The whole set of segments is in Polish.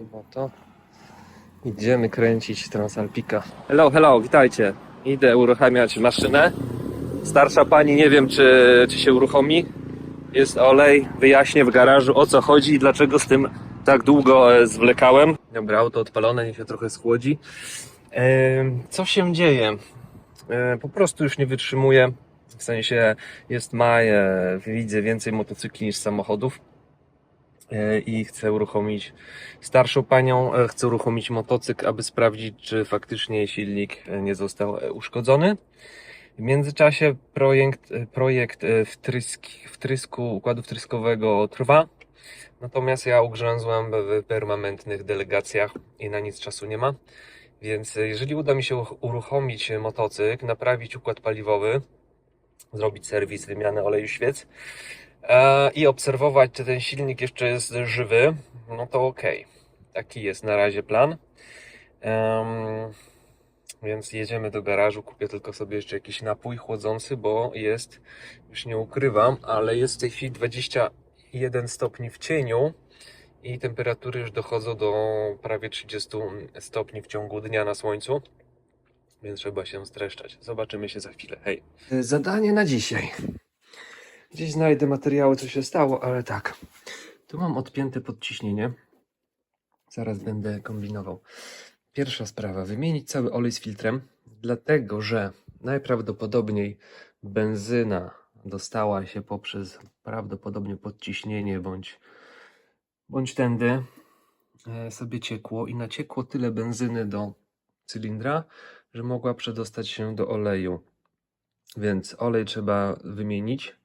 Chyba to. Idziemy kręcić Transalpika. Hello, witajcie. Idę uruchamiać maszynę. Starsza pani, nie wiem czy się uruchomi. Jest olej, wyjaśnię w garażu o co chodzi i dlaczego z tym tak długo zwlekałem. Dobra, auto odpalone, niech się trochę schłodzi. Co się dzieje? Po prostu już nie wytrzymuję. W sensie jest maj, widzę więcej motocykli niż samochodów. I chcę uruchomić starszą panią, chcę uruchomić motocykl, aby sprawdzić, czy faktycznie silnik nie został uszkodzony. W międzyczasie projekt wtrysku układu wtryskowego trwa, natomiast ja ugrzęzłem w permanentnych delegacjach i na nic czasu nie ma. Więc jeżeli uda mi się uruchomić motocykl, naprawić układ paliwowy, zrobić serwis, wymianę oleju świec, i obserwować, czy ten silnik jeszcze jest żywy, no to okej. Taki jest na razie plan. Więc jedziemy do garażu, kupię tylko sobie jeszcze jakiś napój chłodzący, bo jest, już nie ukrywam, ale jest w tej chwili 21 stopni w cieniu i temperatury już dochodzą do prawie 30 stopni w ciągu dnia na słońcu, więc trzeba się streszczać. Zobaczymy się za chwilę. Hej. Zadanie na dzisiaj. Gdzieś znajdę materiały, co się stało, ale tak. Tu mam odpięte podciśnienie. Zaraz będę kombinował. Pierwsza sprawa, wymienić cały olej z filtrem, dlatego że najprawdopodobniej benzyna dostała się poprzez prawdopodobnie podciśnienie bądź tędy sobie ciekło i naciekło tyle benzyny do cylindra, że mogła przedostać się do oleju. Więc olej trzeba wymienić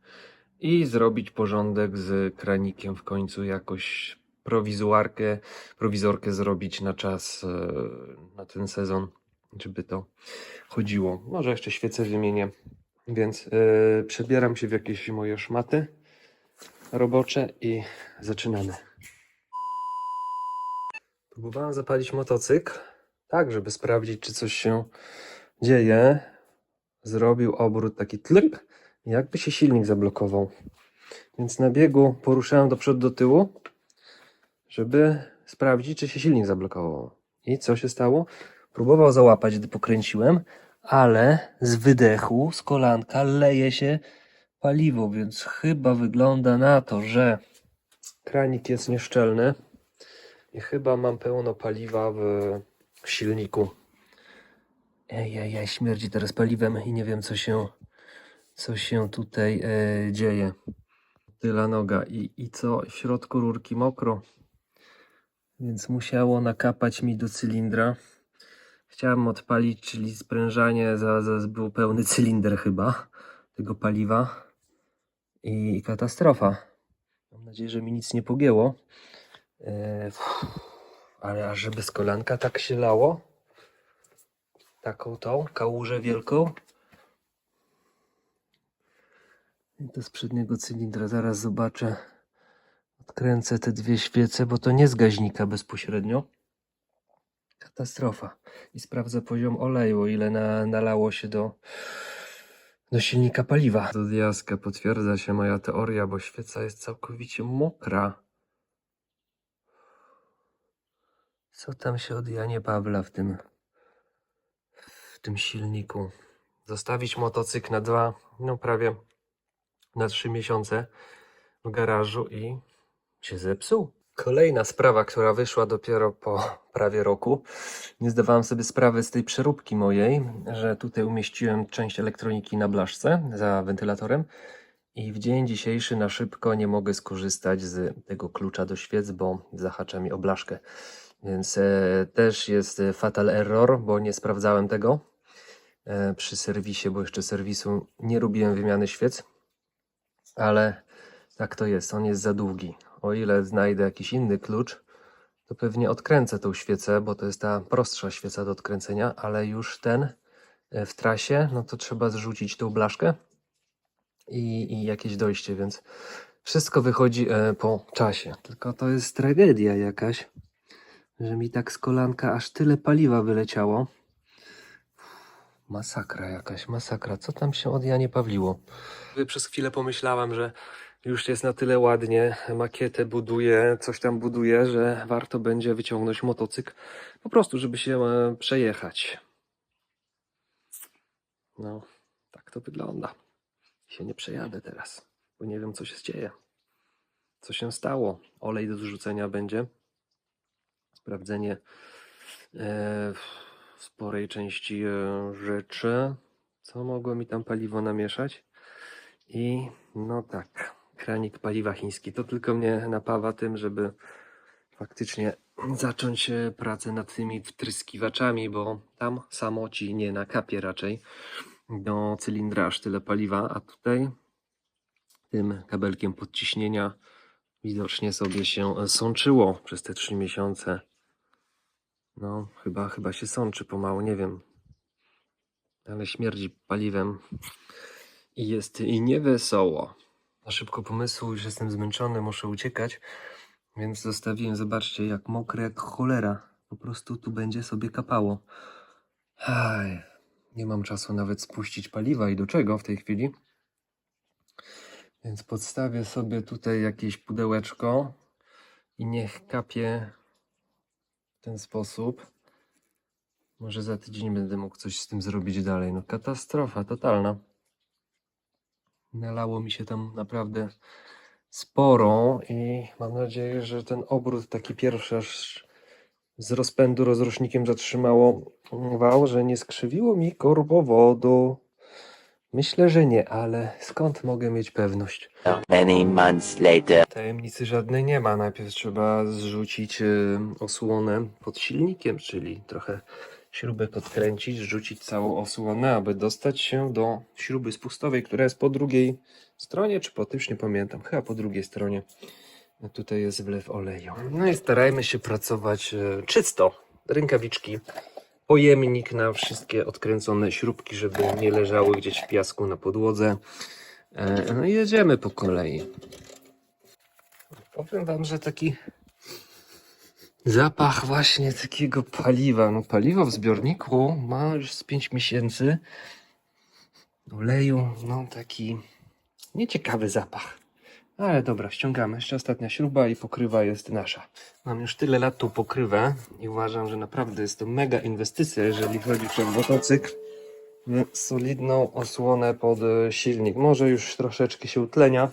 i zrobić porządek z kranikiem w końcu, jakoś prowizorkę zrobić na czas, na ten sezon, żeby to chodziło. Może jeszcze świecę wymienię, więc przebieram się w jakieś moje szmaty robocze i zaczynamy. Próbowałem zapalić motocykl, tak żeby sprawdzić, czy coś się dzieje. Zrobił obrót taki tlyk, jakby się silnik zablokował. Więc na biegu poruszałem do przodu, do tyłu, żeby sprawdzić, czy się silnik zablokował. I co się stało? Próbował załapać, gdy pokręciłem, ale z wydechu, z kolanka leje się paliwo, więc chyba wygląda na to, że kranik jest nieszczelny i chyba mam pełno paliwa w silniku. Ej, śmierdzi teraz paliwem i nie wiem, co się tutaj dzieje. Tyla noga i co? W środku rurki mokro, więc musiało nakapać mi do cylindra. Chciałem odpalić, czyli sprężanie, zaraz był pełny cylinder chyba tego paliwa i katastrofa. Mam nadzieję, że mi nic nie pogięło. Ale aż żeby z kolanka tak się lało, taką tą kałużę wielką. I to z przedniego cylindra zaraz zobaczę. Odkręcę te dwie świece, bo to nie z gaźnika bezpośrednio. Katastrofa. I sprawdzę poziom oleju, o ile nalało się do silnika paliwa. Do diaska potwierdza się moja teoria, bo świeca jest całkowicie mokra. Co tam się od Janie Pawla w tym silniku? Zostawić motocykl na prawie na 3 miesiące w garażu i się zepsuł. Kolejna sprawa, która wyszła dopiero po prawie roku. Nie zdawałem sobie sprawy z tej przeróbki mojej, że tutaj umieściłem część elektroniki na blaszce za wentylatorem i w dzień dzisiejszy na szybko nie mogę skorzystać z tego klucza do świec, bo zahacza mi o blaszkę. Więc też jest fatal error, bo nie sprawdzałem tego przy serwisie, bo jeszcze serwisu nie robiłem wymiany świec, ale tak to jest, on jest za długi. O ile znajdę jakiś inny klucz, to pewnie odkręcę tą świecę, bo to jest ta prostsza świeca do odkręcenia, ale już ten w trasie, no to trzeba zrzucić tą blaszkę i jakieś dojście, więc wszystko wychodzi po czasie. Tylko to jest tragedia jakaś, że mi tak z kolanka aż tyle paliwa wyleciało. Masakra jakaś, masakra. Co tam się od Janie Pawliło? Przez chwilę pomyślałem, już jest na tyle ładnie, makietę buduje, coś tam buduje, że warto będzie wyciągnąć motocykl, po prostu, żeby się przejechać. No, tak to wygląda. Się nie przejadę teraz, bo nie wiem, co się dzieje. Co się stało? Olej do zrzucenia będzie. Sprawdzenie sporej części rzeczy, co mogło mi tam paliwo namieszać. I no tak, kranik paliwa chiński. To tylko mnie napawa tym, żeby faktycznie zacząć pracę nad tymi wtryskiwaczami, bo tam samo ci nie nakapie raczej do cylindra aż tyle paliwa, a tutaj tym kabelkiem podciśnienia widocznie sobie się sączyło przez te 3 miesiące. No, chyba się sączy pomału, nie wiem. Ale śmierdzi paliwem i jest i niewesoło. Na szybko pomysłu, już jestem zmęczony, muszę uciekać, więc zostawiłem, zobaczcie, jak mokre jak cholera. Po prostu tu będzie sobie kapało. Aj, nie mam czasu nawet spuścić paliwa i do czego w tej chwili. Więc podstawię sobie tutaj jakieś pudełeczko i niech kapie w ten sposób. Może za tydzień będę mógł coś z tym zrobić dalej. No katastrofa totalna. Nalało mi się tam naprawdę sporo i mam nadzieję, że ten obrót taki pierwszy aż z rozpędu rozrusznikiem zatrzymało wał, że nie skrzywiło mi korbowodu. Myślę, że nie, ale skąd mogę mieć pewność? Many months later. Tajemnicy żadnej nie ma. Najpierw trzeba zrzucić osłonę pod silnikiem, czyli trochę śrubek odkręcić, zrzucić całą osłonę, aby dostać się do śruby spustowej, która jest po drugiej stronie, czy po tym, już nie pamiętam, chyba po drugiej stronie. Tutaj jest wlew oleju. No i starajmy się pracować czysto. Rękawiczki, pojemnik na wszystkie odkręcone śrubki, żeby nie leżały gdzieś w piasku na podłodze. No i jedziemy po kolei. Powiem wam, że taki zapach właśnie takiego paliwa. No paliwo w zbiorniku ma już z 5 miesięcy. Oleju, no taki nieciekawy zapach. Ale dobra, ściągamy. Jeszcze ostatnia śruba i pokrywa jest nasza. Mam już tyle lat tą pokrywę i uważam, że naprawdę jest to mega inwestycja, jeżeli chodzi o motocykl. Solidną osłonę pod silnik. Może już troszeczkę się utlenia,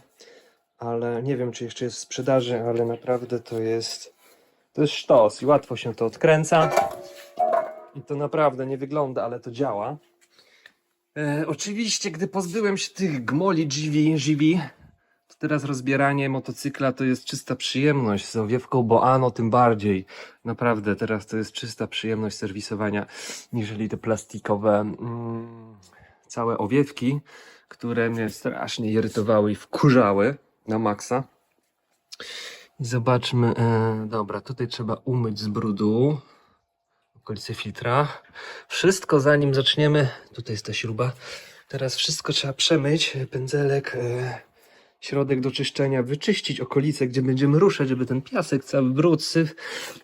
ale nie wiem, czy jeszcze jest w sprzedaży, ale naprawdę to jest sztos i łatwo się to odkręca. I to naprawdę nie wygląda, ale to działa. Oczywiście, gdy pozbyłem się tych gmoli GV, to teraz rozbieranie motocykla to jest czysta przyjemność. Z owiewką Boano tym bardziej. Naprawdę teraz to jest czysta przyjemność serwisowania, niżeli te plastikowe całe owiewki, które mnie strasznie irytowały i wkurzały na maksa. I zobaczmy, dobra, tutaj trzeba umyć z brudu okolice filtra. Wszystko zanim zaczniemy, tutaj jest ta śruba, teraz wszystko trzeba przemyć, pędzelek, środek do czyszczenia, wyczyścić okolice, gdzie będziemy ruszać, żeby ten piasek, cały brud, syf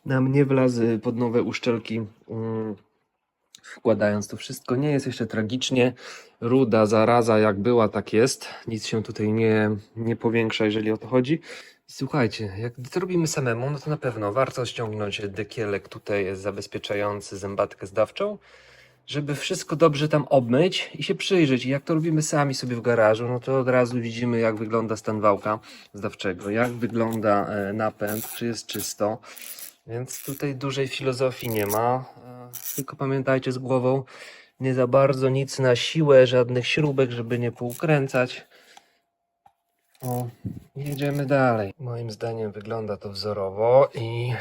nam nie wlazł pod nowe uszczelki. Wkładając to wszystko, nie jest jeszcze tragicznie. Ruda, zaraza jak była, tak jest. Nic się tutaj nie powiększa, jeżeli o to chodzi. I słuchajcie, jak to robimy samemu, no to na pewno warto ściągnąć dekielek tutaj zabezpieczający zębatkę zdawczą, żeby wszystko dobrze tam obmyć i się przyjrzeć. I jak to robimy sami sobie w garażu, no to od razu widzimy, jak wygląda stan wałka zdawczego, jak wygląda napęd, czy jest czysto. Więc tutaj dużej filozofii nie ma. Tylko pamiętajcie z głową, nie za bardzo nic na siłę, żadnych śrubek, żeby nie poukręcać. O, jedziemy dalej. Moim zdaniem wygląda to wzorowo i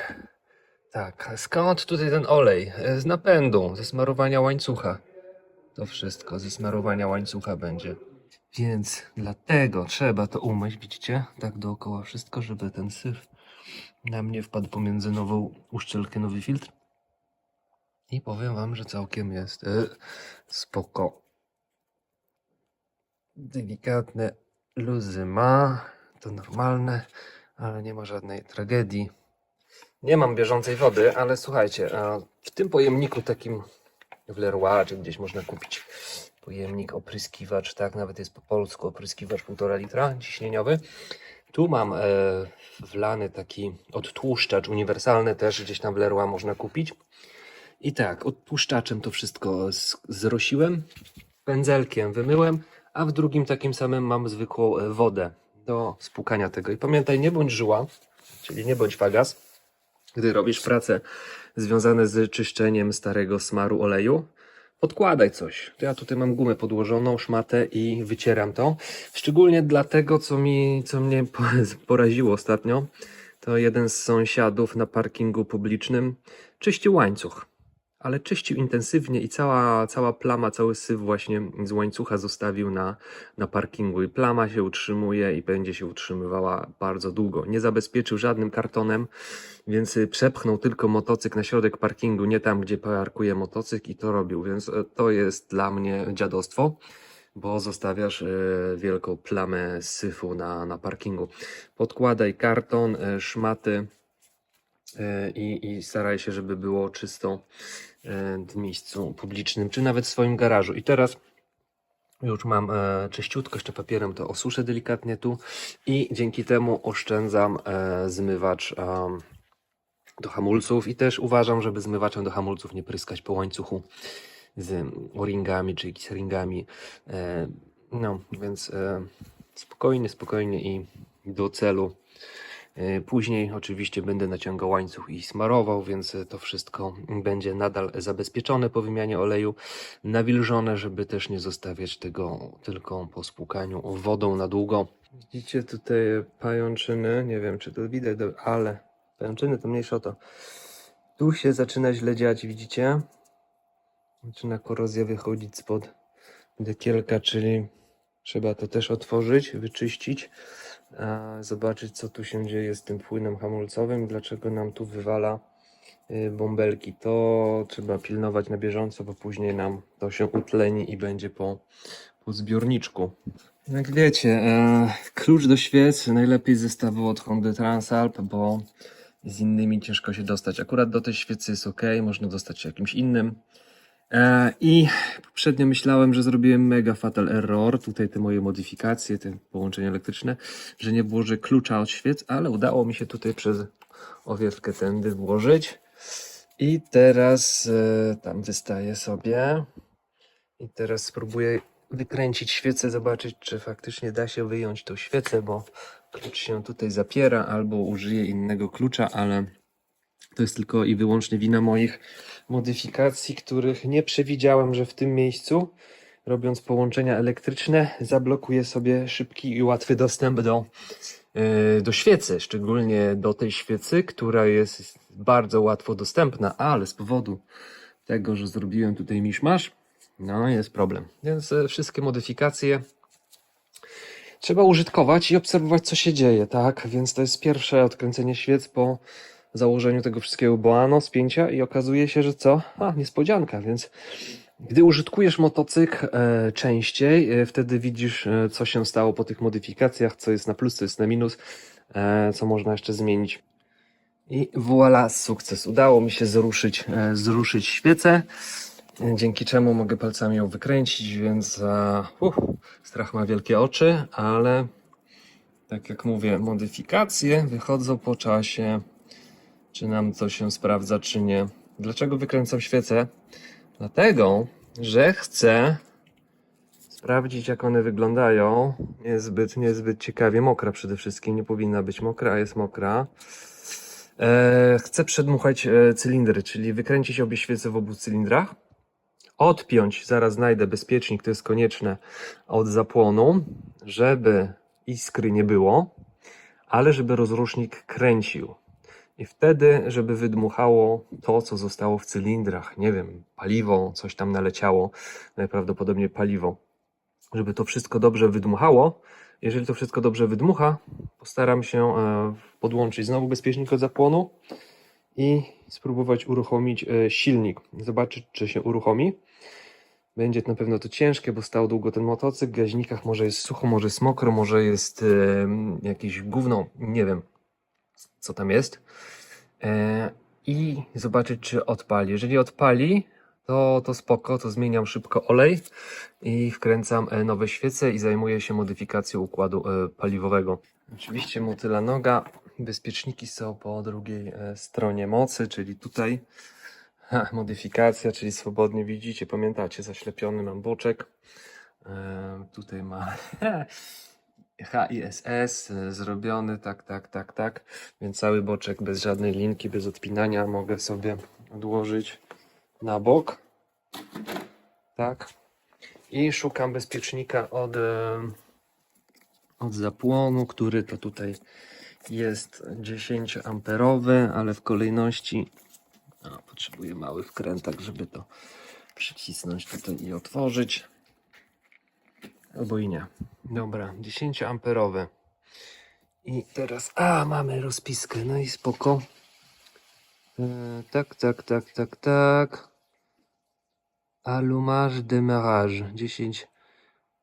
tak, skąd tutaj ten olej? Z napędu, ze smarowania łańcucha. To wszystko ze smarowania łańcucha będzie. Więc dlatego trzeba to umyć, widzicie? Tak dookoła wszystko, żeby ten syf nam nie wpadł pomiędzy nową uszczelkę, nowy filtr. I powiem wam, że całkiem jest spoko. Delikatne luzy ma, to normalne, ale nie ma żadnej tragedii. Nie mam bieżącej wody, ale słuchajcie, w tym pojemniku takim w Leroy, czy gdzieś można kupić pojemnik, opryskiwacz, tak, nawet jest po polsku, opryskiwacz 1,5 litra ciśnieniowy. Tu mam wlany taki odtłuszczacz uniwersalny, też gdzieś tam w Leroy można kupić. I tak, odtłuszczaczem to wszystko zrosiłem, pędzelkiem wymyłem, a w drugim takim samym mam zwykłą wodę do spłukania tego. I pamiętaj, nie bądź żyła, czyli nie bądź fagas, gdy robisz prace związane z czyszczeniem starego smaru oleju. Podkładaj coś. Ja tutaj mam gumę podłożoną, szmatę i wycieram to. Szczególnie dlatego, co mnie poraziło ostatnio, to jeden z sąsiadów na parkingu publicznym czyścił łańcuch. Ale czyścił intensywnie i cała plama, cały syf właśnie z łańcucha zostawił na parkingu. I plama się utrzymuje i będzie się utrzymywała bardzo długo. Nie zabezpieczył żadnym kartonem, więc przepchnął tylko motocykl na środek parkingu, nie tam, gdzie parkuje motocykl i to robił. Więc to jest dla mnie dziadostwo, bo zostawiasz wielką plamę syfu na parkingu. Podkładaj karton, szmaty i staraj się, żeby było czysto w miejscu publicznym, czy nawet w swoim garażu. I teraz już mam czyściutko, jeszcze papierem to osuszę delikatnie tu i dzięki temu oszczędzam zmywacz do hamulców i też uważam, żeby zmywaczem do hamulców nie pryskać po łańcuchu z o-ringami czy X-ringami. No, więc spokojnie i do celu. Później oczywiście będę naciągał łańcuch i smarował, więc to wszystko będzie nadal zabezpieczone po wymianie oleju, nawilżone, żeby też nie zostawiać tego tylko po spłukaniu wodą na długo. Widzicie tutaj pajączyny, nie wiem czy to widać, ale pajączyny to mniejsza o to. Tu się zaczyna źle dziać, widzicie? Zaczyna korozja wychodzić spod dekielka, czyli trzeba to też otworzyć, wyczyścić. Zobaczyć co tu się dzieje z tym płynem hamulcowym, dlaczego nam tu wywala bąbelki. To trzeba pilnować na bieżąco, bo później nam to się utleni i będzie po zbiorniczku. Jak wiecie, klucz do świec najlepiej zestawu od Hondy Transalp, bo z innymi ciężko się dostać. Akurat do tej świecy jest ok, można dostać się jakimś innym. I poprzednio myślałem, że zrobiłem mega fatal error, tutaj te moje modyfikacje, te połączenia elektryczne, że nie włożę klucza od świec, ale udało mi się tutaj przez owiewkę tędy włożyć i teraz tam wystaje sobie i teraz spróbuję wykręcić świecę, zobaczyć czy faktycznie da się wyjąć tą świecę, bo klucz się tutaj zapiera, albo użyję innego klucza, ale to jest tylko i wyłącznie wina moich modyfikacji, których nie przewidziałem, że w tym miejscu, robiąc połączenia elektryczne, zablokuję sobie szybki i łatwy dostęp do świecy, szczególnie do tej świecy, która jest bardzo łatwo dostępna, ale z powodu tego, że zrobiłem tutaj miszmasz, no jest problem. Więc wszystkie modyfikacje trzeba użytkować i obserwować, co się dzieje, tak? Więc to jest pierwsze odkręcenie świec po założeniu tego wszystkiego boano, spięcia i okazuje się, że co? Niespodzianka, więc gdy użytkujesz motocykl częściej, wtedy widzisz, co się stało po tych modyfikacjach, co jest na plus, co jest na minus, co można jeszcze zmienić. I voilà, sukces. Udało mi się zruszyć świecę, dzięki czemu mogę palcami ją wykręcić, więc strach ma wielkie oczy, ale tak jak mówię, modyfikacje wychodzą po czasie, czy nam to się sprawdza, czy nie. Dlaczego wykręcam świecę? Dlatego, że chcę sprawdzić, jak one wyglądają. Niezbyt ciekawie, mokra przede wszystkim, nie powinna być mokra, a jest mokra. Chcę przedmuchać cylindry, czyli wykręcić obie świece w obu cylindrach. Odpiąć, zaraz znajdę bezpiecznik, to jest konieczne, od zapłonu, żeby iskry nie było, ale żeby rozrusznik kręcił. I wtedy, żeby wydmuchało to, co zostało w cylindrach, nie wiem, paliwo, coś tam naleciało, najprawdopodobniej paliwo. Żeby to wszystko dobrze wydmuchało, jeżeli to wszystko dobrze wydmucha, postaram się podłączyć znowu bezpiecznik od zapłonu i spróbować uruchomić silnik. Zobaczyć, czy się uruchomi. Będzie na pewno to ciężkie, bo stał długo ten motocykl. W gaźnikach może jest sucho, może jest mokro, może jest jakieś gówno, nie wiem co tam jest. I zobaczyć, czy odpali. Jeżeli odpali, to spoko, to zmieniam szybko olej i wkręcam nowe świece i zajmuję się modyfikacją układu paliwowego. Oczywiście motyla noga, bezpieczniki są po drugiej stronie mocy, czyli tutaj modyfikacja, czyli swobodnie widzicie, pamiętacie, zaślepiony mam boczek. Tutaj ma HISS zrobiony, tak, więc cały boczek bez żadnej linki, bez odpinania mogę sobie odłożyć na bok, tak, i szukam bezpiecznika od zapłonu, który to tutaj jest 10 amperowy, ale w kolejności potrzebuję mały wkrętak, żeby to przycisnąć tutaj i otworzyć. Albo i nie. Dobra, 10 amperowy. I teraz, mamy rozpiskę, no i spoko. Tak. Allumage démarrage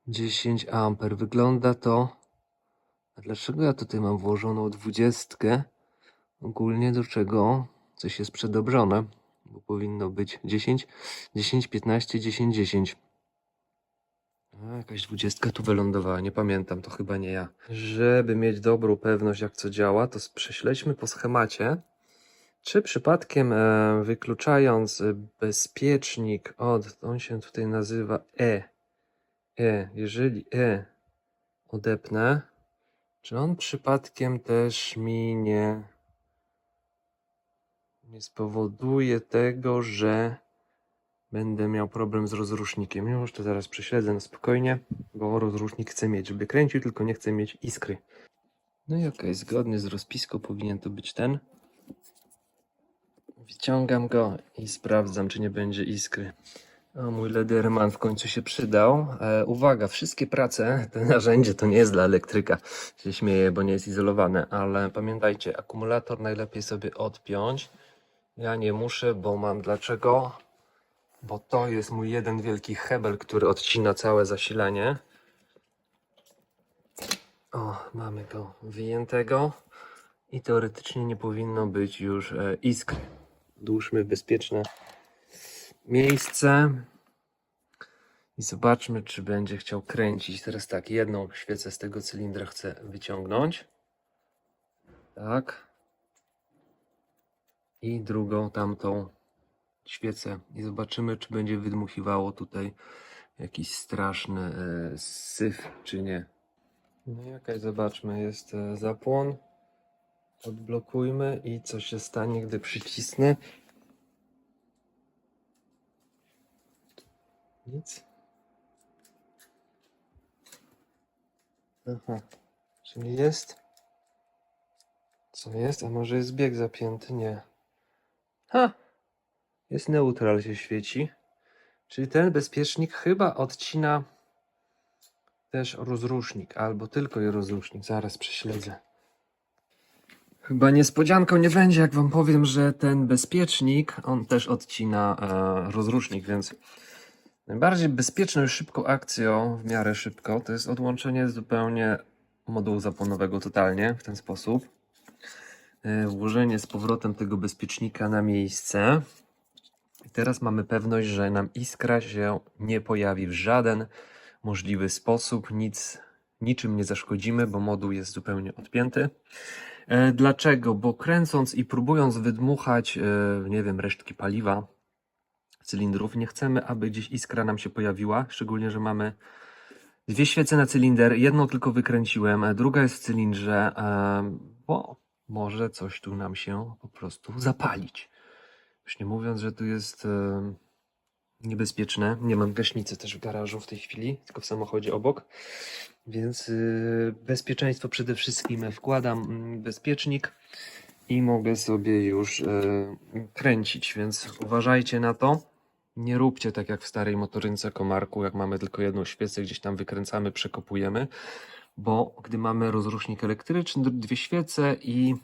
10 amper. Wygląda to. A dlaczego ja tutaj mam włożoną 20? Ogólnie do czego? Coś jest przedobrzone, bo powinno być 10, 15, 10. Jakaś 20 tu wylądowała, nie pamiętam, to chyba nie ja. Żeby mieć dobrą pewność, jak co działa, to prześledźmy po schemacie, czy przypadkiem wykluczając bezpiecznik on się tutaj nazywa jeżeli odepnę, czy on przypadkiem też mi nie spowoduje tego, że będę miał problem z rozrusznikiem. Już to zaraz prześledzę na spokojnie, bo rozrusznik chcę mieć, żeby kręcił, tylko nie chcę mieć iskry. No i okej, zgodnie z rozpiską powinien to być ten. Wyciągam go i sprawdzam, czy nie będzie iskry. O, mój Lederman w końcu się przydał. Uwaga, wszystkie prace, to narzędzie to nie jest dla elektryka. Się śmieję, bo nie jest izolowane, ale pamiętajcie, akumulator najlepiej sobie odpiąć. Ja nie muszę, bo mam dlaczego? Bo to jest mój jeden wielki hebel, który odcina całe zasilanie. O, mamy go wyjętego i teoretycznie nie powinno być już iskry. Odłóżmy w bezpieczne miejsce i zobaczmy, czy będzie chciał kręcić. Teraz tak, jedną świecę z tego cylindra chcę wyciągnąć. Tak. I drugą tamtą świecę i zobaczymy, czy będzie wydmuchiwało tutaj jakiś straszny syf, czy nie. No i okej, zobaczmy, jest zapłon. Odblokujmy i co się stanie, gdy przycisnę. Nic. Aha, czyli jest. Co jest? A może jest bieg zapięty? Nie. Jest neutral, się świeci. Czyli ten bezpiecznik chyba odcina też rozrusznik, albo tylko i rozrusznik. Zaraz prześledzę. Chyba niespodzianką nie będzie, jak wam powiem, że ten bezpiecznik, on też odcina rozrusznik, więc najbardziej bezpieczną i szybką akcją, w miarę szybko, to jest odłączenie zupełnie modułu zapłonowego totalnie, w ten sposób. Włożenie z powrotem tego bezpiecznika na miejsce. I teraz mamy pewność, że nam iskra się nie pojawi w żaden możliwy sposób, niczym nie zaszkodzimy, bo moduł jest zupełnie odpięty. Dlaczego? Bo kręcąc i próbując wydmuchać, nie wiem, resztki paliwa cylindrów, nie chcemy, aby gdzieś iskra nam się pojawiła, szczególnie, że mamy dwie świece na cylinder, jedną tylko wykręciłem, druga jest w cylindrze, bo może coś tu nam się po prostu zapalić. Już nie mówiąc, że tu jest niebezpieczne. Nie mam gaśnicy też w garażu w tej chwili, tylko w samochodzie obok. Więc bezpieczeństwo przede wszystkim. Wkładam bezpiecznik i mogę sobie już kręcić, więc uważajcie na to. Nie róbcie tak jak w starej motorynce Komarku, jak mamy tylko jedną świecę, gdzieś tam wykręcamy, przekopujemy, bo gdy mamy rozrusznik elektryczny, dwie świece i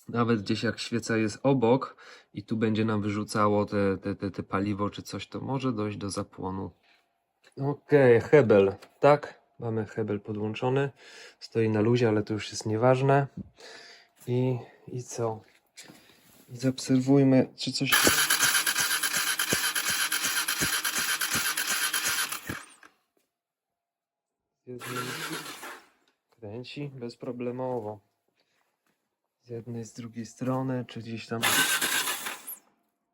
nawet gdzieś jak świeca jest obok i tu będzie nam wyrzucało te paliwo czy coś, to może dojść do zapłonu. Okej, hebel, tak, mamy hebel podłączony, stoi na luzie, ale to już jest nieważne. I co? Zaobserwujmy, czy coś... kręci bezproblemowo. Z jednej, z drugiej strony, czy gdzieś tam.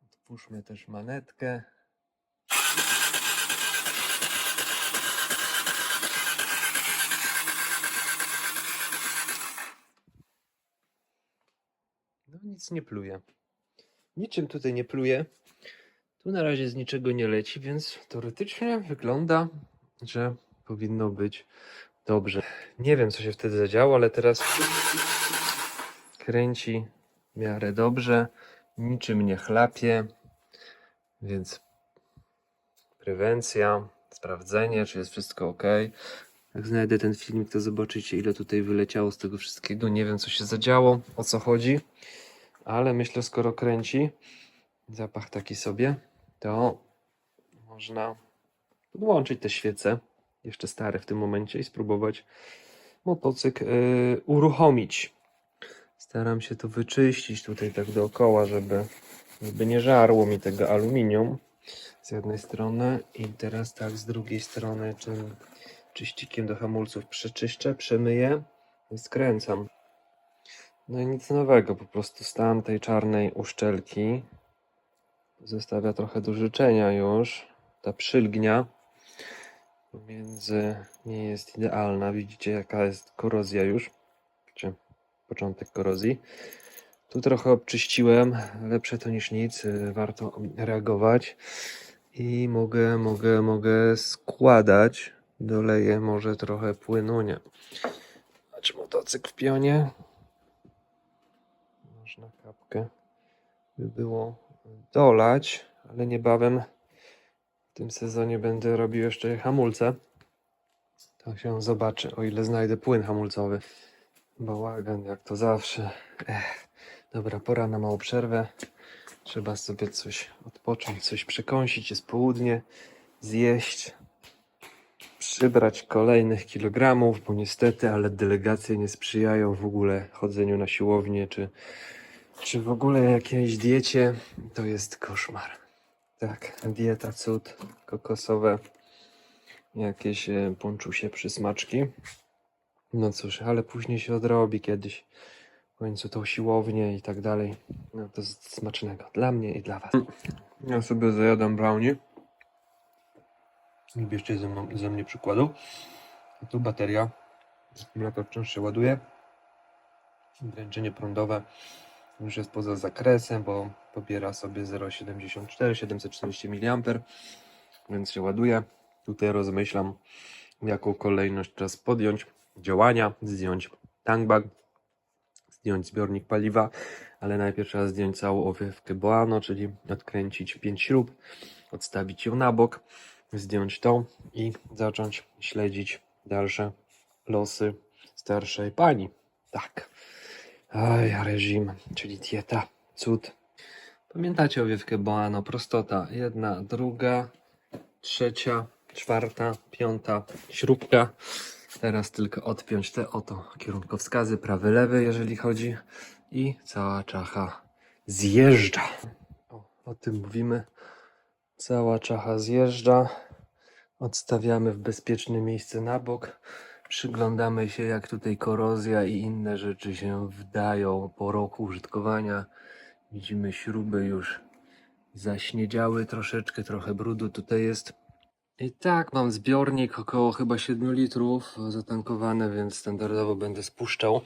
Otwórzmy też manetkę. No nic nie pluje. Niczym tutaj nie pluje. Tu na razie z niczego nie leci, więc teoretycznie wygląda, że powinno być dobrze. Nie wiem, co się wtedy zadziało, ale teraz kręci w miarę dobrze. Niczym nie chlapie, więc prewencja, sprawdzenie, czy jest wszystko ok. Jak znajdę ten filmik, to zobaczycie, ile tutaj wyleciało z tego wszystkiego. Nie wiem, co się zadziało, o co chodzi, ale myślę, skoro kręci, zapach taki sobie, to można podłączyć te świece, jeszcze stare w tym momencie, i spróbować motocykl uruchomić. Staram się to wyczyścić tutaj tak dookoła, żeby nie żarło mi tego aluminium z jednej strony, i teraz tak z drugiej strony tym czyścikiem do hamulców przeczyszczę, przemyję i skręcam. No i nic nowego, po prostu stan tej czarnej uszczelki zostawia trochę do życzenia już. Ta przylgnia pomiędzy nie jest idealna. Widzicie, jaka jest korozja już, czy początek korozji. Tu trochę obczyściłem, lepsze to niż nic, warto reagować. I mogę składać. Doleję może trochę płynu, nie. Znaczy motocykl w pionie. Można kapkę by było dolać, ale niebawem w tym sezonie będę robił jeszcze hamulce. To się zobaczy, o ile znajdę płyn hamulcowy. Bałagan jak to zawsze. Dobra, pora na małą przerwę. Trzeba sobie coś odpocząć, coś przekąsić, jest południe, zjeść, przybrać kolejnych kilogramów, bo niestety, ale delegacje nie sprzyjają w ogóle chodzeniu na siłownię, czy w ogóle jakiejś diecie. To jest koszmar. Tak, dieta cud, kokosowe, jakieś ponczusie, przysmaczki. No cóż, ale później się odrobi kiedyś. W końcu tą siłownię i tak dalej. No to smacznego dla mnie i dla was. Ja sobie zajadam brownie. Nie bierzcie ze mnie przykładu. A tu bateria. Akumulator wciąż się ładuje. Dręczenie prądowe już jest poza zakresem, bo pobiera sobie 0,74, 740 mA, więc się ładuje. Tutaj rozmyślam, jaką kolejność czas podjąć działania, zdjąć tankbag, zdjąć zbiornik paliwa, ale najpierw trzeba zdjąć całą owiewkę Boano, czyli odkręcić 5 śrub, odstawić ją na bok, zdjąć to i zacząć śledzić dalsze losy starszej pani. Tak. Reżim, czyli dieta, cud. Pamiętacie owiewkę Boano? Prostota. 1, 2, 3, 4, 5 śrubka. Teraz tylko odpiąć te oto kierunkowskazy, prawy, lewy, jeżeli chodzi, i cała czacha zjeżdża. O tym mówimy. Cała czacha zjeżdża. Odstawiamy w bezpieczne miejsce na bok. Przyglądamy się, jak tutaj korozja i inne rzeczy się wdają po roku użytkowania. Widzimy, śruby już zaśniedziały troszeczkę, trochę brudu tutaj jest. I tak, mam zbiornik około chyba 7 litrów zatankowany, więc standardowo będę spuszczał.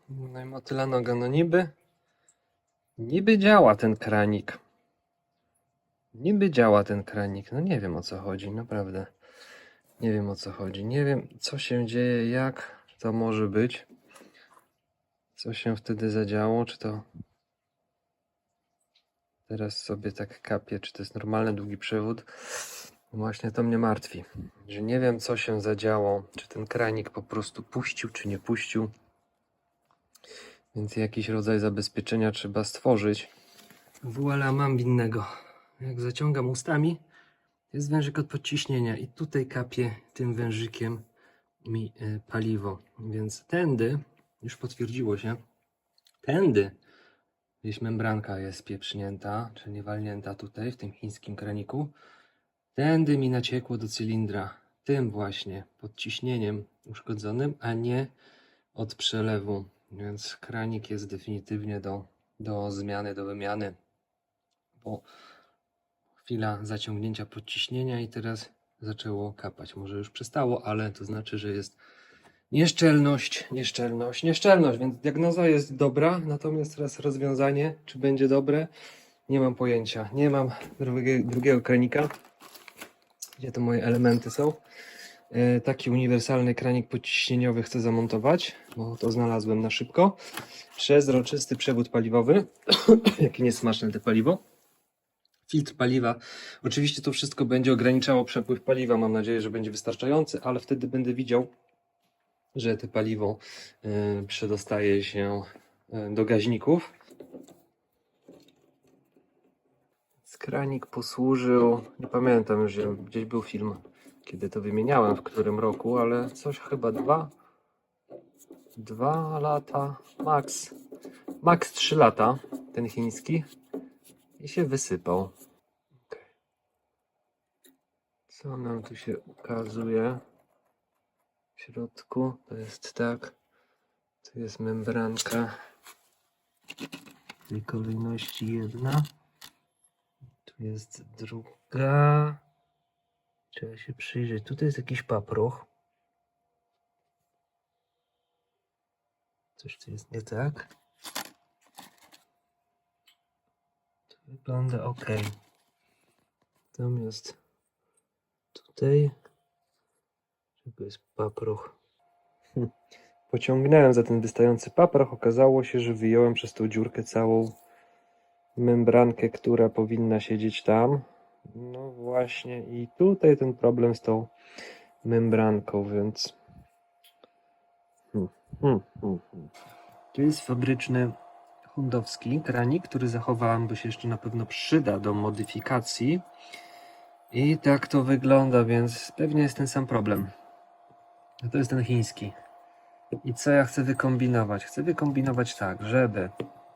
No i motyla noga, no niby działa ten kranik. Niby działa ten kranik, no nie wiem, o co chodzi, naprawdę. Nie wiem, o co chodzi, nie wiem, co się dzieje, jak to może być. Co się wtedy zadziało, czy to teraz sobie tak kapie, czy to jest normalny długi przewód. Właśnie to mnie martwi, że nie wiem, co się zadziało, czy ten kranik po prostu puścił, czy nie puścił. Więc jakiś rodzaj zabezpieczenia trzeba stworzyć. Voilà, mam winnego. Jak zaciągam ustami, jest wężyk od podciśnienia i tutaj kapie tym wężykiem mi paliwo. Więc tędy, już potwierdziło się, Tędy gdzieś membranka jest pieprznięta, czyli walnięta tutaj w tym chińskim kraniku. Tędy mi naciekło do cylindra, tym właśnie podciśnieniem uszkodzonym, a nie od przelewu. Więc kranik jest definitywnie do zmiany, do wymiany. Bo chwila zaciągnięcia podciśnienia i teraz zaczęło kapać. Może już przestało, ale to znaczy, że jest nieszczelność, więc diagnoza jest dobra, natomiast teraz rozwiązanie, czy będzie dobre, nie mam pojęcia. Nie mam drugiego kranika, gdzie to moje elementy są. Taki uniwersalny kranik podciśnieniowy chcę zamontować, bo to znalazłem na szybko. Przezroczysty przewód paliwowy, jakie niesmaczne te paliwo. Filtr paliwa. Oczywiście to wszystko będzie ograniczało przepływ paliwa, mam nadzieję, że będzie wystarczający, ale wtedy będę widział, że to paliwo przedostaje się do gaźników. Kranik posłużył, nie pamiętam już, gdzieś był film, kiedy to wymieniałem, w którym roku, ale coś chyba 2 lata, max 3 lata, ten chiński, i się wysypał. Okay. Co nam tu się ukazuje w środku? To jest tak, tu jest membranka w tej kolejności jedna, tu jest druga, trzeba się przyjrzeć, tutaj jest jakiś paproch, coś tu jest nie tak, to wygląda ok, natomiast tutaj to jest paproch. Pociągnąłem za ten wystający paproch, okazało się, że wyjąłem przez tą dziurkę całą membrankę, która powinna siedzieć tam. No właśnie, i tutaj ten problem z tą membranką, więc tu jest fabryczny hundowski kranik, który zachowałem, bo się jeszcze na pewno przyda do modyfikacji. I tak to wygląda, więc pewnie jest ten sam problem. A to jest ten chiński. I co ja chcę wykombinować? Chcę wykombinować tak, żeby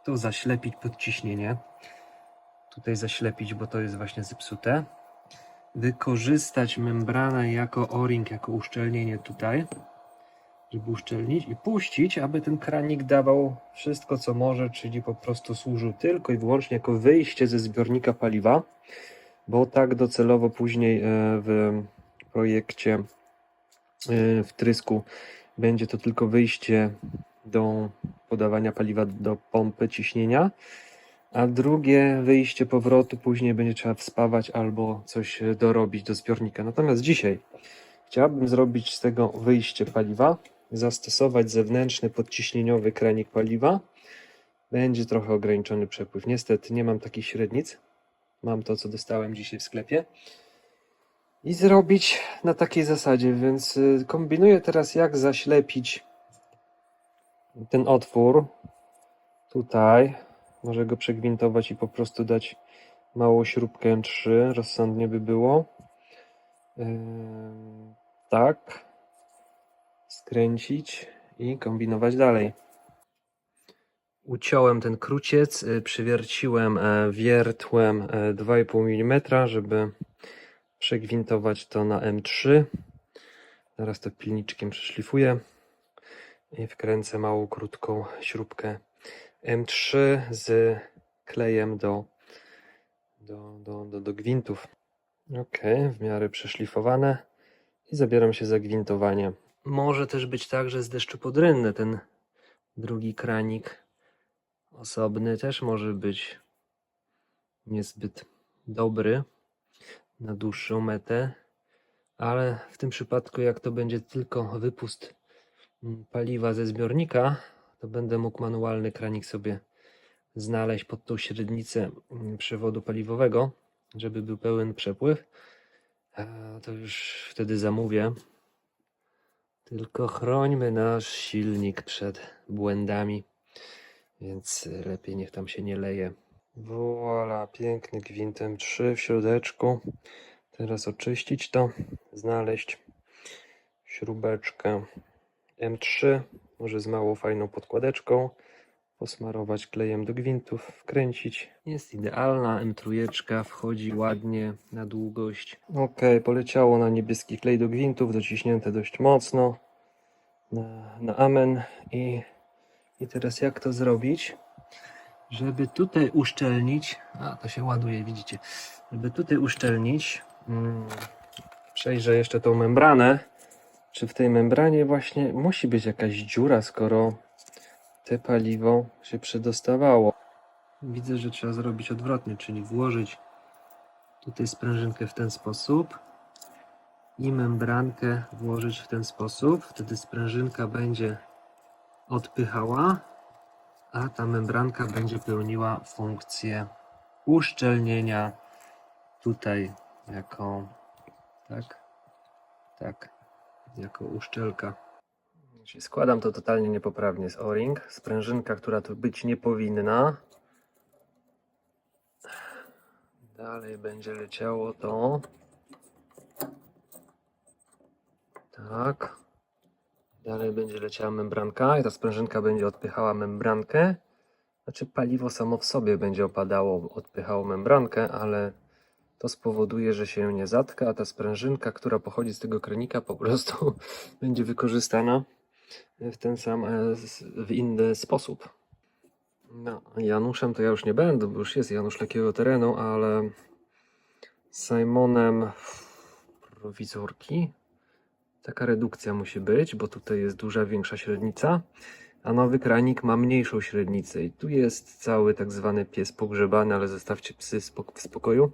tu zaślepić podciśnienie. Tutaj zaślepić, bo to jest właśnie zepsute. Wykorzystać membranę jako o-ring, jako uszczelnienie tutaj, żeby uszczelnić i puścić, aby ten kranik dawał wszystko, co może, czyli po prostu służył tylko i wyłącznie jako wyjście ze zbiornika paliwa, bo tak docelowo później w projekcie wtrysku będzie to tylko wyjście do podawania paliwa do pompy ciśnienia, a drugie wyjście powrotu później będzie trzeba wspawać albo coś dorobić do zbiornika. Natomiast dzisiaj chciałbym zrobić z tego wyjście paliwa, zastosować zewnętrzny podciśnieniowy kranik paliwa. Będzie trochę ograniczony przepływ. Niestety nie mam takich średnic. Mam to, co dostałem dzisiaj w sklepie. I zrobić na takiej zasadzie, więc kombinuję teraz, jak zaślepić ten otwór tutaj. Może go przegwintować i po prostu dać małą śrubkę M3, rozsądnie by było. Tak. Skręcić i kombinować dalej. Uciąłem ten kruciec, przywierciłem wiertłem 2,5 mm, żeby przegwintować to na M3. Teraz to pilniczkiem przeszlifuję i wkręcę małą, krótką śrubkę M3 z klejem do gwintów. Ok, w miarę przeszlifowane i zabieram się za gwintowanie. Może też być tak, że z deszczopodrynny ten drugi kranik osobny też może być niezbyt dobry na dłuższą metę, ale w tym przypadku, jak to będzie tylko wypust paliwa ze zbiornika, to będę mógł manualny kranik sobie znaleźć pod tą średnicę przewodu paliwowego, żeby był pełen przepływ. To już wtedy zamówię. Tylko chrońmy nasz silnik przed błędami, więc lepiej niech tam się nie leje. Voilà, piękny gwint M3 w środeczku. Teraz oczyścić to, znaleźć śrubeczkę M3, może z małą fajną podkładeczką, posmarować klejem do gwintów, wkręcić. Jest idealna, M3 wchodzi ładnie na długość. Ok, poleciało na niebieski klej do gwintów, dociśnięte dość mocno na amen. I teraz jak to zrobić, żeby tutaj uszczelnić, to się ładuje, widzicie, żeby tutaj uszczelnić, przejrzę jeszcze tą membranę, czy w tej membranie właśnie musi być jakaś dziura, skoro te paliwo się przedostawało. Widzę, że trzeba zrobić odwrotnie, czyli włożyć tutaj sprężynkę w ten sposób i membrankę włożyć w ten sposób. Wtedy sprężynka będzie odpychała, a ta membranka będzie pełniła funkcję uszczelnienia tutaj jako jako uszczelka. Czyli składam to totalnie niepoprawnie z O-ring. Sprężynka, która tu być nie powinna. Dalej będzie leciało to. Tak. Dalej będzie leciała membranka i ta sprężynka będzie odpychała membrankę. Znaczy paliwo samo w sobie będzie opadało, odpychało membrankę, ale to spowoduje, że się nie zatka, a ta sprężynka, która pochodzi z tego kranika, po prostu będzie wykorzystana w inny sposób. No, Januszem to ja już nie będę, bo już jest Janusz Lekkiego Terenu, ale Simonem prowizorki. Taka redukcja musi być, bo tutaj jest duża, większa średnica, a nowy kranik ma mniejszą średnicę. I tu jest cały tak zwany pies pogrzebany, ale zostawcie psy w spokoju.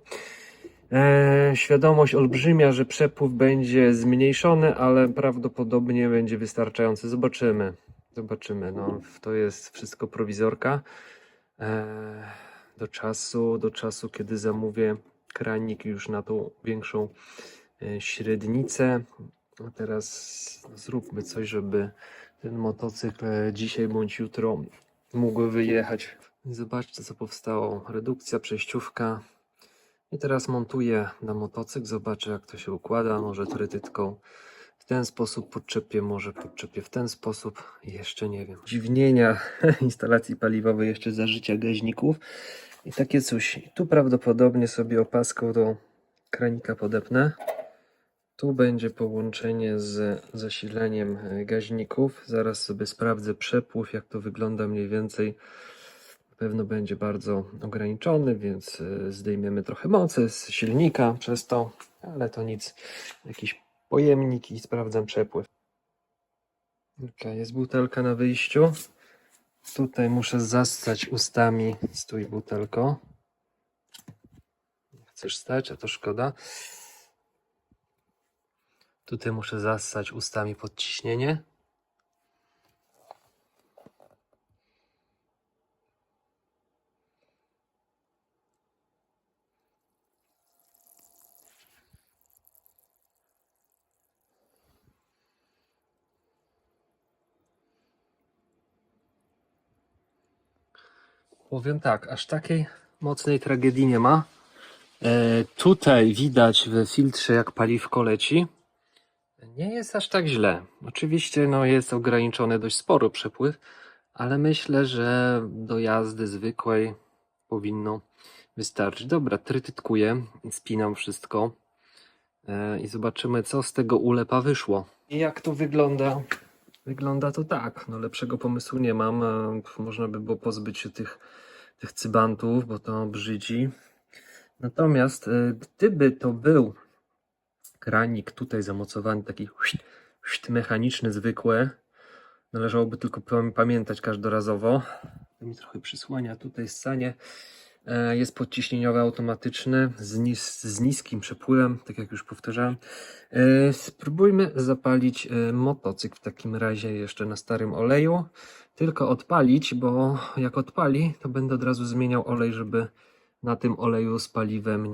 Świadomość olbrzymia, że przepływ będzie zmniejszony, ale prawdopodobnie będzie wystarczający. Zobaczymy. No, to jest wszystko prowizorka. Do czasu, kiedy zamówię kranik już na tą większą średnicę. A teraz zróbmy coś, żeby ten motocykl dzisiaj bądź jutro mógł wyjechać. Zobaczcie, co powstało. Redukcja, przejściówka. I teraz montuję na motocykl. Zobaczę, jak to się układa. Może trytytką w ten sposób podczepię, może podczepię w ten sposób. Jeszcze nie wiem. Dziwnienia instalacji paliwowej jeszcze za życia gaźników. I takie coś. Tu prawdopodobnie sobie opaską do kranika podepnę. Tu będzie połączenie z zasileniem gaźników. Zaraz sobie sprawdzę przepływ, jak to wygląda mniej więcej. Na pewno będzie bardzo ograniczony, więc zdejmiemy trochę mocy z silnika przez to, ale to nic. Jakiś pojemnik i sprawdzam przepływ. Ok, jest butelka na wyjściu. Tutaj muszę zastać ustami. Stój, butelko. Nie chcesz stać, a to szkoda. Tutaj muszę zassać ustami podciśnienie. Powiem tak, aż takiej mocnej tragedii nie ma. Tutaj widać w filtrze, jak paliwko leci. Nie jest aż tak źle. Oczywiście jest ograniczony dość sporo przepływ, ale myślę, że do jazdy zwykłej powinno wystarczyć. Dobra, trytytkuję, spinam wszystko i zobaczymy, co z tego ulepa wyszło. I jak to wygląda? Wygląda to tak. Lepszego pomysłu nie mam. Można by było pozbyć się tych cybantów, bo to brzydzi. Natomiast gdyby to był kranik tutaj zamocowany, taki mechaniczny, zwykły, należałoby tylko pamiętać każdorazowo. To mi trochę przysłania tutaj ssanie. Jest podciśnieniowy automatyczny z niskim przepływem, tak jak już powtarzałem. Spróbujmy zapalić motocykl w takim razie jeszcze na starym oleju. Tylko odpalić, bo jak odpali, to będę od razu zmieniał olej, żeby na tym oleju z paliwem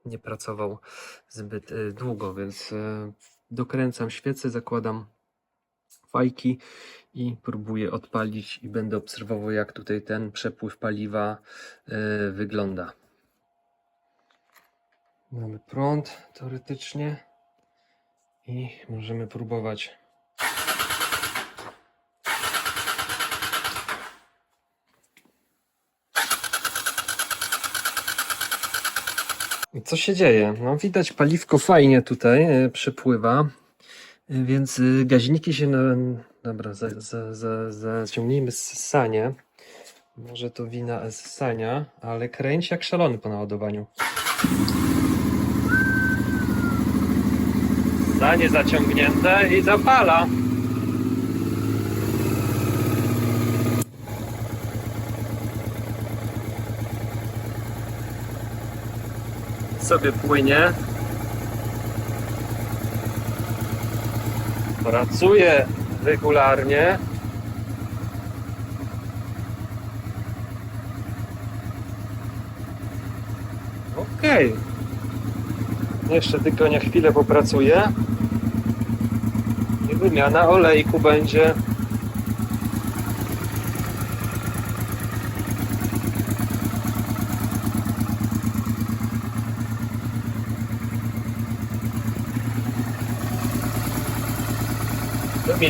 nie pracował zbyt długo, więc dokręcam świecę, zakładam fajki i próbuję odpalić i będę obserwował, jak tutaj ten przepływ paliwa wygląda. Mamy prąd teoretycznie i możemy próbować. I co się dzieje? No widać, paliwko fajnie tutaj przypływa, więc gaźniki się... Dobra, zaciągnijmy ssanie. Może to wina ssania, ale kręci jak szalony po naładowaniu. Ssanie zaciągnięte i zapala. Sobie płynie. Pracuje regularnie. Okej. Jeszcze tylko na chwilę popracuje. I wymiana olejku będzie.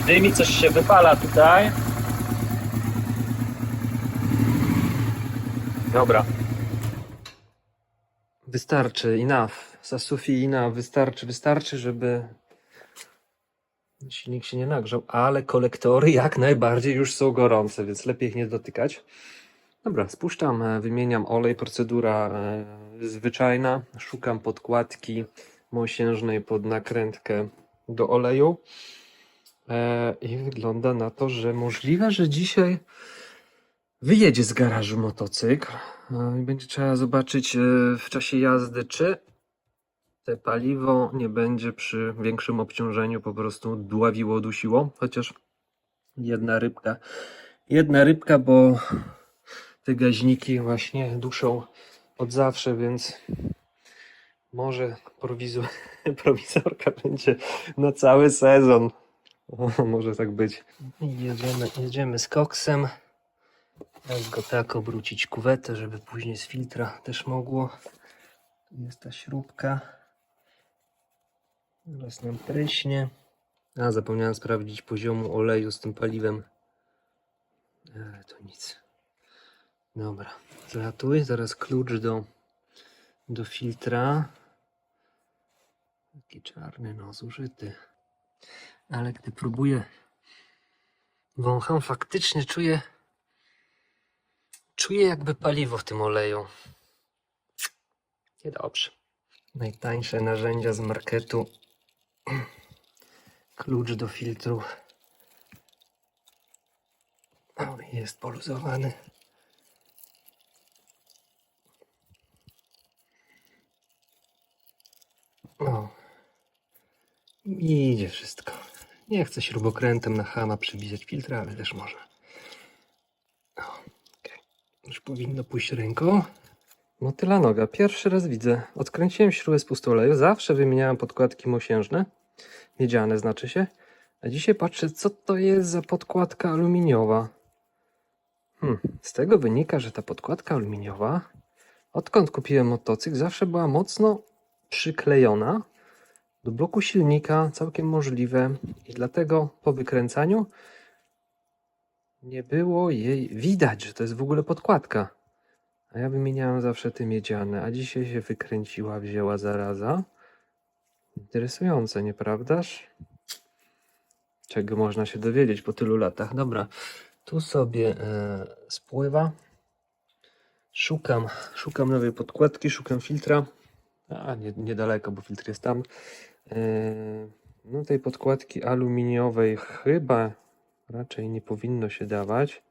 Dymi, coś się wypala tutaj. Dobra. Wystarczy, enough. Sasufi enough. Wystarczy, żeby silnik się nie nagrzał, ale kolektory jak najbardziej już są gorące, więc lepiej ich nie dotykać. Dobra, spuszczam, wymieniam olej, procedura zwyczajna. Szukam podkładki mosiężnej pod nakrętkę do oleju. I wygląda na to, że możliwe, że dzisiaj wyjedzie z garażu motocykl. I będzie trzeba zobaczyć w czasie jazdy, czy te paliwo nie będzie przy większym obciążeniu po prostu dławiło, dusiło. Chociaż jedna rybka, bo te gaźniki właśnie duszą od zawsze, więc może prowizorka będzie na cały sezon. O, może tak być. Jedziemy z koksem. Jak go tak obrócić kuwetę, żeby później z filtra też mogło. Tu jest ta śrubka. Teraz nam pryśnie. A, zapomniałem sprawdzić poziomu oleju z tym paliwem. Ale to nic. Dobra, zlatuj. Zaraz klucz do filtra. Taki czarny, no zużyty. Ale gdy próbuję, wącham, faktycznie czuję jakby paliwo w tym oleju. Niedobrze. Najtańsze narzędzia z marketu. Klucz do filtru. O, jest poluzowany. O. I idzie wszystko. Nie chcę śrubokrętem na chama przybijać filtra, ale też można. O, okay. Już powinno pójść ręką. Motyla noga. Pierwszy raz widzę. Odkręciłem śrubę z pustoleju. Zawsze wymieniałem podkładki mosiężne. Miedziane znaczy się. A dzisiaj patrzę, co to jest za podkładka aluminiowa. Z tego wynika, że ta podkładka aluminiowa, odkąd kupiłem motocykl, zawsze była mocno przyklejona do bloku silnika, całkiem możliwe. I dlatego po wykręcaniu nie było jej widać, że to jest w ogóle podkładka. A ja wymieniałem zawsze te miedziane, a dzisiaj się wykręciła, wzięła zaraza. Interesujące, nieprawdaż? Czego można się dowiedzieć po tylu latach. Dobra, tu sobie spływa. Szukam nowej podkładki, szukam filtra. A, niedaleko, bo filtr jest tam. No tej podkładki aluminiowej chyba raczej nie powinno się dawać.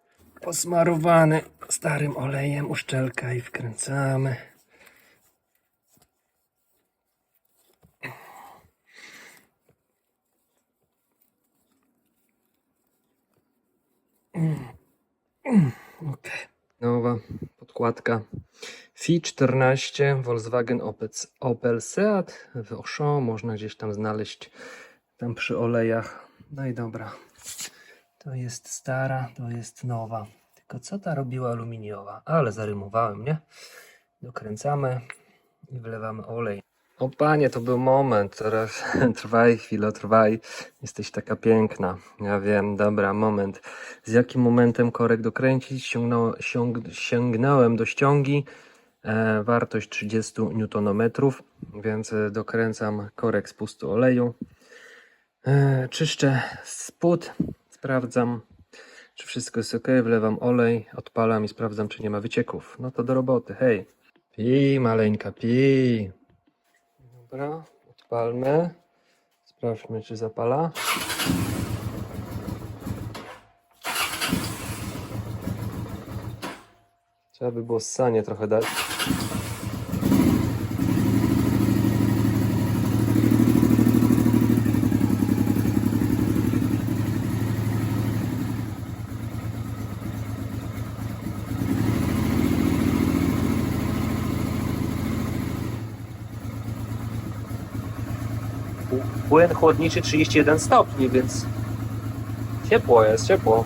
Posmarowany starym olejem uszczelka i wkręcamy. Okay. Nowa podkładka FI 14 Volkswagen Opel Seat w Auchan. Można gdzieś tam znaleźć tam przy olejach. No i dobra. To jest stara, to jest nowa. Tylko co ta robiła aluminiowa? Ale zarymowałem, nie? Dokręcamy i wlewamy olej. O panie, to był moment. Teraz trwaj chwilę, trwaj. Jesteś taka piękna. Ja wiem, dobra, moment. Z jakim momentem korek dokręcić? Sięgnąłem do ściągi. wartość 30 Nm, więc dokręcam korek spustu oleju. Czyszczę spód, sprawdzam, czy wszystko jest ok, wlewam olej, odpalam i sprawdzam, czy nie ma wycieków. No to do roboty, hej. Pij, maleńka, pij. Dobra, odpalmy. Sprawdźmy, czy zapala. Trzeba by było ssanie trochę dać. Płyn chłodniczy 31 stopni, więc ciepło jest, ciepło.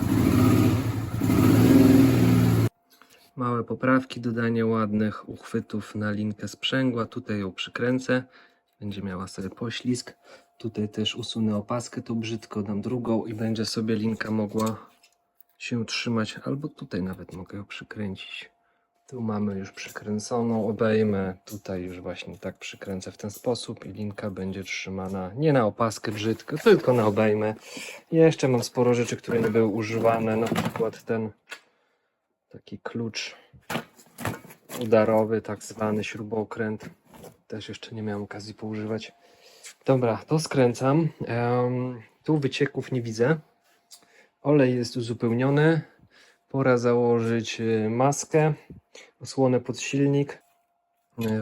Małe poprawki, dodanie ładnych uchwytów na linkę sprzęgła. Tutaj ją przykręcę, będzie miała sobie poślizg. Tutaj też usunę opaskę, tu brzydko dam drugą i będzie sobie linka mogła się trzymać, albo tutaj nawet mogę ją przykręcić. Tu mamy już przykręconą obejmę, tutaj już właśnie tak przykręcę w ten sposób i linka będzie trzymana nie na opaskę brzydko, tylko na obejmę. Jeszcze mam sporo rzeczy, które nie były używane, na przykład ten taki klucz udarowy, tak zwany śrubokręt. Też jeszcze nie miałem okazji poużywać. Dobra, to skręcam. Tu wycieków nie widzę. Olej jest uzupełniony. Pora założyć maskę, osłonę pod silnik.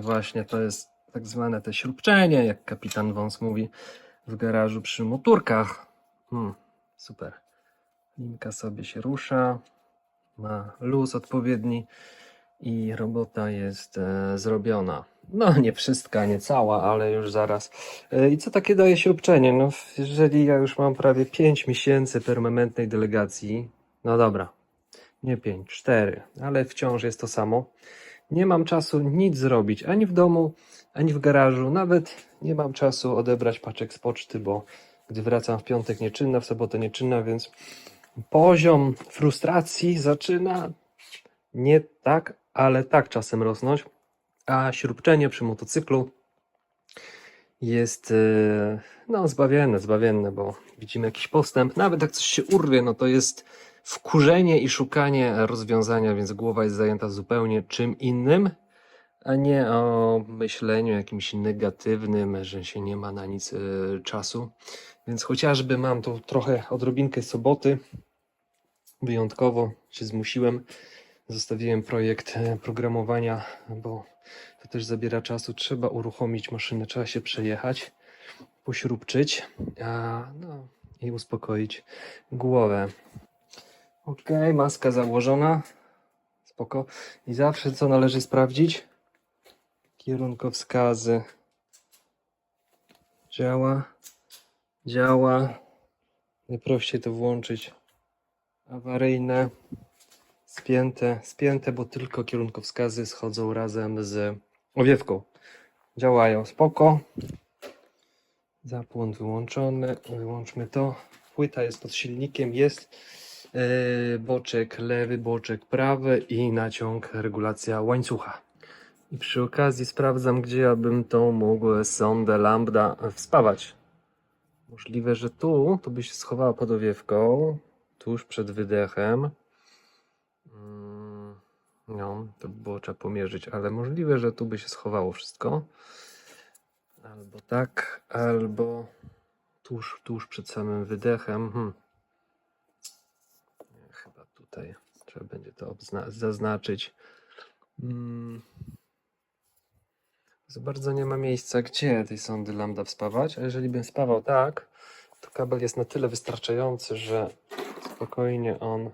Właśnie to jest tak zwane te śrubczenie, jak kapitan Wąs mówi w garażu przy motorkach. Super. Linka sobie się rusza, ma luz odpowiedni i robota jest zrobiona. No nie wszystka, nie cała, ale już zaraz. I co takie daje śrubczenie? No jeżeli ja już mam prawie 5 miesięcy permanentnej delegacji, no dobra, nie 5, 4, ale wciąż jest to samo. Nie mam czasu nic zrobić, ani w domu, ani w garażu. Nawet nie mam czasu odebrać paczek z poczty, bo gdy wracam w piątek nieczynna, w sobotę nieczynna, więc poziom frustracji zaczyna nie tak, ale tak czasem rosnąć. A śrubczenie przy motocyklu jest no zbawienne, bo widzimy jakiś postęp. Nawet jak coś się urwie, no to jest wkurzenie i szukanie rozwiązania, więc głowa jest zajęta zupełnie czym innym, a nie o myśleniu jakimś negatywnym, że się nie ma na nic czasu. Więc chociażby mam tu trochę odrobinkę soboty, wyjątkowo się zmusiłem, zostawiłem projekt programowania, bo to też zabiera czasu, trzeba uruchomić maszynę, trzeba się przejechać, pośrubczyć no, i uspokoić głowę. Ok, maska założona, spoko. I zawsze co należy sprawdzić? Kierunkowskazy. Działa. Najprościej to włączyć. Awaryjne. Spięte, bo tylko kierunkowskazy schodzą razem z owiewką. Działają spoko. Zapłon wyłączony. Wyłączmy to. Płyta jest pod silnikiem. Jest boczek lewy, boczek prawy i naciąg, regulacja łańcucha. I przy okazji sprawdzam, gdzie ja bym tą mógł sondę lambda wspawać. Możliwe, że tu by się schowała pod owiewką, tuż przed wydechem. No, to by było trzeba pomierzyć, ale możliwe, że tu by się schowało wszystko. Albo tak, albo tuż przed samym wydechem. Chyba tutaj trzeba będzie to zaznaczyć. Za bardzo nie ma miejsca, gdzie tej sondy lambda wspawać, a jeżeli bym spawał tak, to kabel jest na tyle wystarczający, że spokojnie on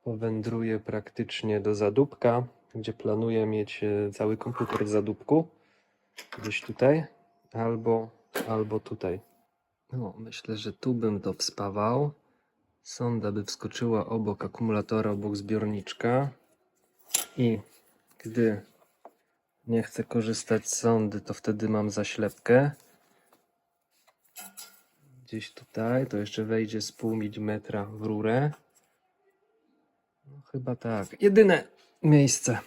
powędruje praktycznie do zadupka, gdzie planuję mieć cały komputer w zadupku. Gdzieś tutaj, albo tutaj. No, myślę, że tu bym to wspawał. Sonda by wskoczyła obok akumulatora, obok zbiorniczka. I gdy nie chcę korzystać z sondy, to wtedy mam zaślepkę. Gdzieś tutaj, to jeszcze wejdzie z pół milimetra w rurę. No, chyba tak. Jedyne miejsce.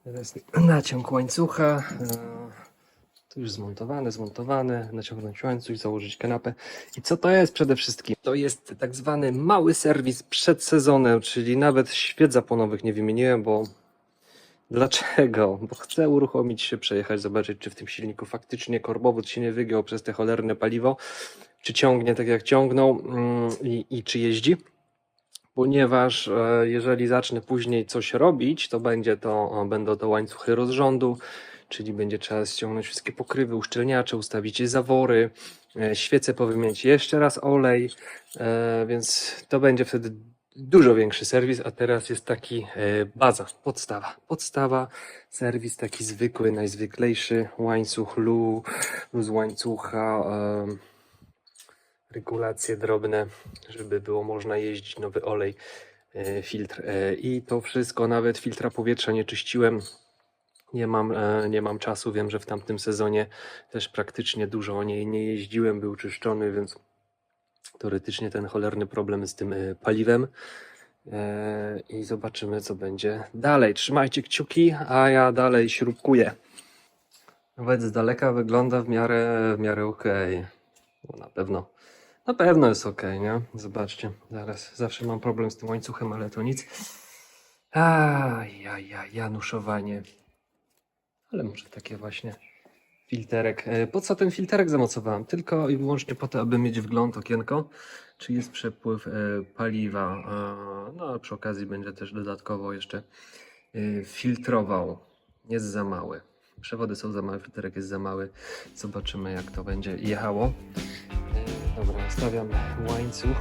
Teraz naciąg łańcucha. To już zmontowane. Naciągnąć łańcuch, założyć kanapę. I co to jest przede wszystkim? To jest tak zwany mały serwis przed sezonem, czyli nawet świec zaponowych nie wymieniłem, bo dlaczego? Bo chcę uruchomić się, przejechać, zobaczyć, czy w tym silniku faktycznie korbowód się nie wygiął przez te cholerne paliwo, czy ciągnie tak jak ciągnął i czy jeździ. Ponieważ jeżeli zacznę później coś robić, to będą to łańcuchy rozrządu, czyli będzie trzeba ściągnąć wszystkie pokrywy, uszczelniacze, ustawić zawory, świece powymieniać, jeszcze raz olej, więc to będzie wtedy dużo większy serwis, a teraz jest taki baza, podstawa, serwis taki zwykły, najzwyklejszy, łańcuch, luz łańcucha, regulacje drobne, żeby było można jeździć, nowy olej, filtr i to wszystko, nawet filtra powietrza nie czyściłem. Nie mam czasu, wiem, że w tamtym sezonie też praktycznie dużo nie jeździłem, był czyszczony, więc teoretycznie ten cholerny problem z tym paliwem. I zobaczymy, co będzie dalej. Trzymajcie kciuki, a ja dalej śrubkuję. Nawet z daleka wygląda w miarę okej. No, na pewno jest okej, nie? Zobaczcie, zawsze mam problem z tym łańcuchem, ale to nic. Januszowanie. Ale może takie właśnie filterek. Po co ten filterek zamocowałem? Tylko i wyłącznie po to, aby mieć wgląd, okienko, czy jest przepływ paliwa. No a przy okazji będzie też dodatkowo jeszcze filtrował. Jest za mały. Przewody są za małe, filterek jest za mały. Zobaczymy, jak to będzie jechało. Dobra, nastawiam łańcuch.